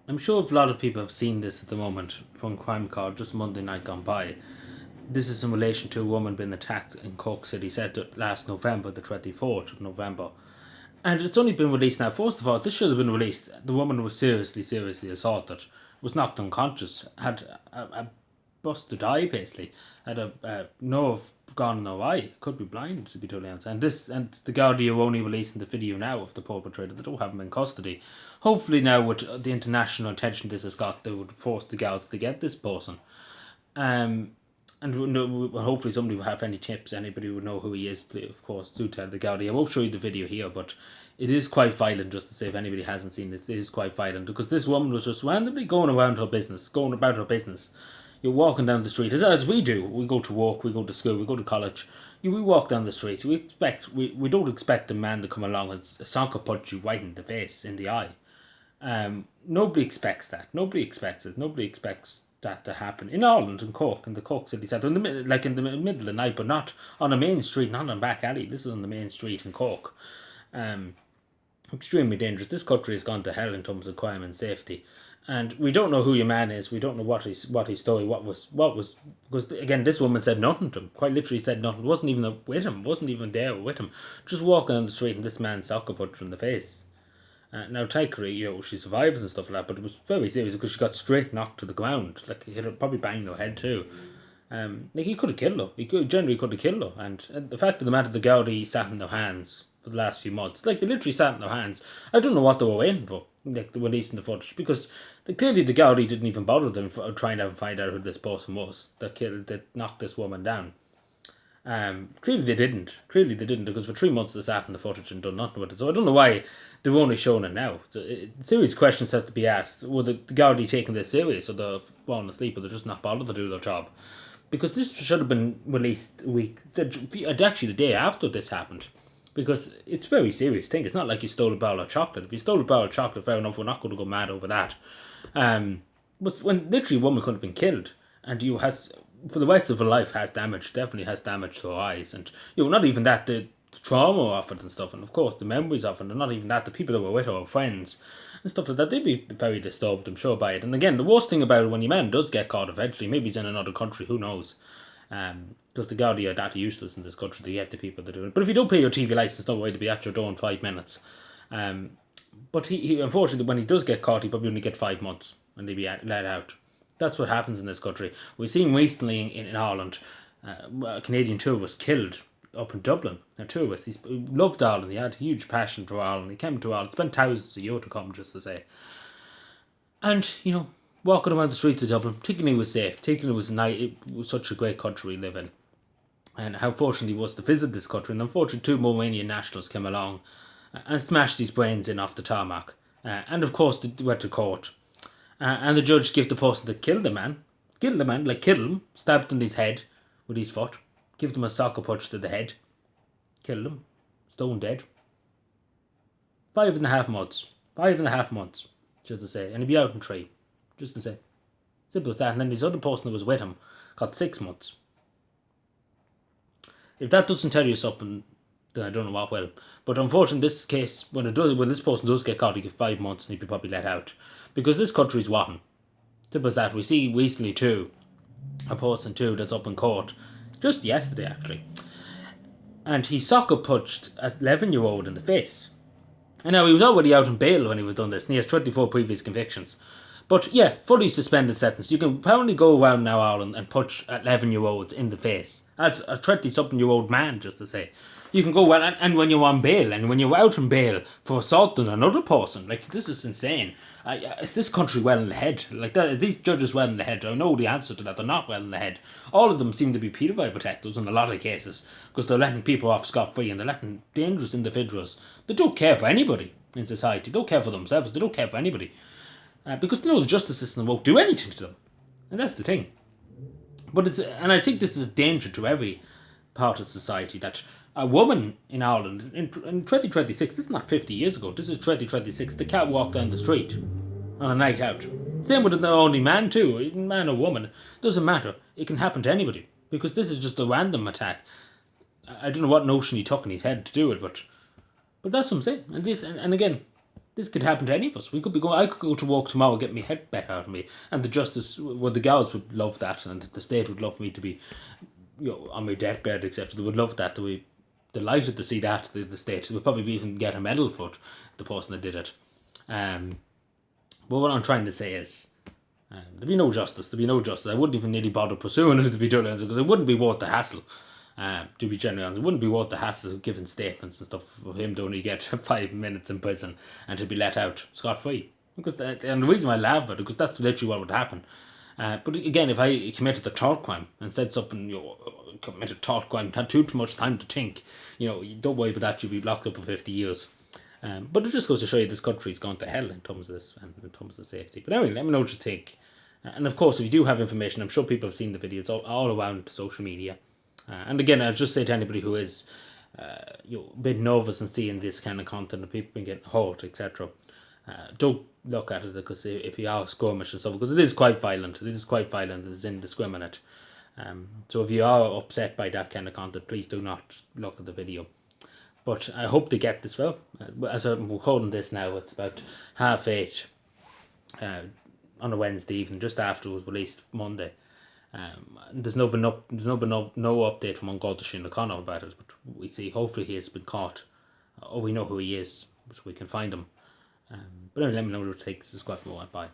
I'm sure if a lot of people have seen this at the moment from Crime Card just Monday night gone by. This is in relation to a woman being attacked in Cork City Centre last November, the 24th of November. And it's only been released now. First of all, this should have been released. The woman was seriously assaulted, was knocked unconscious, had a busted eye basically, had a nerve gone in her eye, could be blind to be totally honest. And the Gardaí are only releasing the video now of the perpetrator. They don't have him in custody. Hopefully now with the international attention this has got, they would force the Guards to get this person. And hopefully somebody will have any tips. Anybody would know who he is, of course, do tell the Gardaí. I won't show you the video here, but it is quite violent, just to say if anybody hasn't seen it. It is quite violent because this woman was just randomly going about her business. You're walking down the street, as we do. We go to work, we go to school, we go to college. We walk down the street. We don't expect a man to come along and soccer punch you right in the face, in the eye. Nobody expects that. Nobody expects it. Nobody expects that to happen in Ireland, in Cork, in the Cork city centre, in the middle of the night, but not on a main street, not on a back alley. This is on the main street in Cork. Extremely dangerous. This country has gone to hell in terms of crime and safety, and we don't know who your man is. We don't know what his story, what was because again, this woman said nothing to him. Quite literally said nothing. Wasn't even with him. Wasn't even there with him. Just walking on the street, and this man soccer punched her in the face. Now, thankfully, she survives and stuff like that, but it was very serious because she got straight knocked to the ground. Like, he had probably banged her head too. He could have killed her. He generally could have killed her. And the fact of the matter, the Gardaí sat in their hands for the last few months. Like, they literally sat in their hands. I don't know what they were waiting for, like, the releasing the footage, because clearly the Gardaí didn't even bother them for trying to find out who this person was that knocked this woman down. Clearly they didn't, because for 3 months they sat in the footage and done nothing with it. So I don't know why they were only showing it now. So serious questions have to be asked. Were the Gardaí taking this serious, or they're falling asleep, or they're just not bothered to do their job? Because this should have been released actually the day after this happened. Because it's a very serious thing. It's not like you stole a barrel of chocolate. If you stole a barrel of chocolate, fair enough, we're not going to go mad over that. But when literally a woman could have been killed, and for the rest of her life definitely has damage to her eyes, and not even that, the trauma of it and stuff, and of course the memories of it, and not even that, the people that were with her, friends and stuff like that, they'd be very disturbed, I'm sure, by it. And again, the worst thing about it, when your man does get caught eventually, maybe he's in another country, who knows, because the Gardaí are that useless in this country to get the people to do it. But if you don't pay your TV licence, don't worry, to be at your door in 5 minutes. But he unfortunately, when he does get caught, he probably only get 5 months and he'll be let out. That's what happens in this country. We've seen recently in Ireland, a Canadian tourist killed up in Dublin. A tourist, he loved Ireland, he had a huge passion for Ireland, he came to Ireland, spent thousands of euros to come, just to say. And, walking around the streets of Dublin, thinking he was safe, thinking it was such a great country we live in. And how fortunate he was to visit this country. And unfortunately, 2 Romanian nationals came along and smashed his brains in off the tarmac. And of course, they went to court. And the judge gave the person that killed the man, killed him, stabbed him in his head with his foot, gave him a soccer punch to the head, killed him, stone dead. 5.5 months. 5.5 months, just to say. And he'd be out in 3, just to say. Simple as that. And then this other person that was with him got 6 months. If that doesn't tell you something, then I don't know what will. But unfortunately, this case, when this person does get caught, he gets 5 months and he'd be probably let out. Because this country's rotten. Simple as that. We see recently too, a person too that's up in court, just yesterday actually, and he soccer punched an 11-year-old in the face. And now he was already out on bail when he was done this, and he has 24 previous convictions. But yeah, fully suspended sentence. You can apparently go around now, Ireland, and punch 11-year-olds in the face. As a 20-something-year-old man, just to say. You can go around, and when you're on bail, and when you're out on bail for assaulting another person, like, this is insane. Is this country well in the head? Like, that, are these judges well in the head? I know the answer to that. They're not well in the head. All of them seem to be paedophile protectors in a lot of cases, because they're letting people off scot-free, and they're letting dangerous individuals. They don't care for anybody in society. They don't care for themselves. They don't care for anybody. Because they know the justice system won't do anything to them. And that's the thing. And I think this is a danger to every part of society, that a woman in Ireland in 2026, this is not 50 years ago, this is 2026, they can't walk down the street on a night out. Same with the only man too, man or woman, doesn't matter. It can happen to anybody, because this is just a random attack. I don't know what notion he took in his head to do it, but that's what I'm saying. And again, this could happen to any of us. We could be going. I could go to work tomorrow, get my head bet out of me, and the justice, well, the guards would love that, and the state would love me to be, on my deathbed, etc. They would love that. They would be delighted to see that. The state. They would probably even get a medal for it, the person that did it. But what I'm trying to say is, there'd be no justice. There'd be no justice. I wouldn't even nearly bother pursuing it, to be totally honest, because it wouldn't be worth the hassle. To be genuinely honest, it wouldn't be worth the hassle of giving statements and stuff for him to only get 5 minutes in prison and to be let out scot free. And the reason why I laugh about it, because that's literally what would happen. But again, if I committed the third crime and said something, committed third crime, had too much time to think, you don't worry about that, you'll be locked up for 50 years. But it just goes to show you this country's gone to hell in terms of this and in terms of safety. But anyway, let me know what you think. And of course, if you do have information, I'm sure people have seen the videos all around social media. And again, I'll just say to anybody who is a bit nervous and seeing this kind of content and people being getting hurt, etc., don't look at it, because if you are skirmish and stuff, because it is quite violent. It's indiscriminate. So if you are upset by that kind of content, please do not look at the video. But I hope to get this well. As I'm recording this now, it's about 8:30 on a Wednesday evening, just after it was released Monday. There's no update from Garda Síochána O'Connor about it, but we see hopefully he has been caught, or we know who he is, so we can find him. But anyway, let me know what it takes. This is quite more. Bye.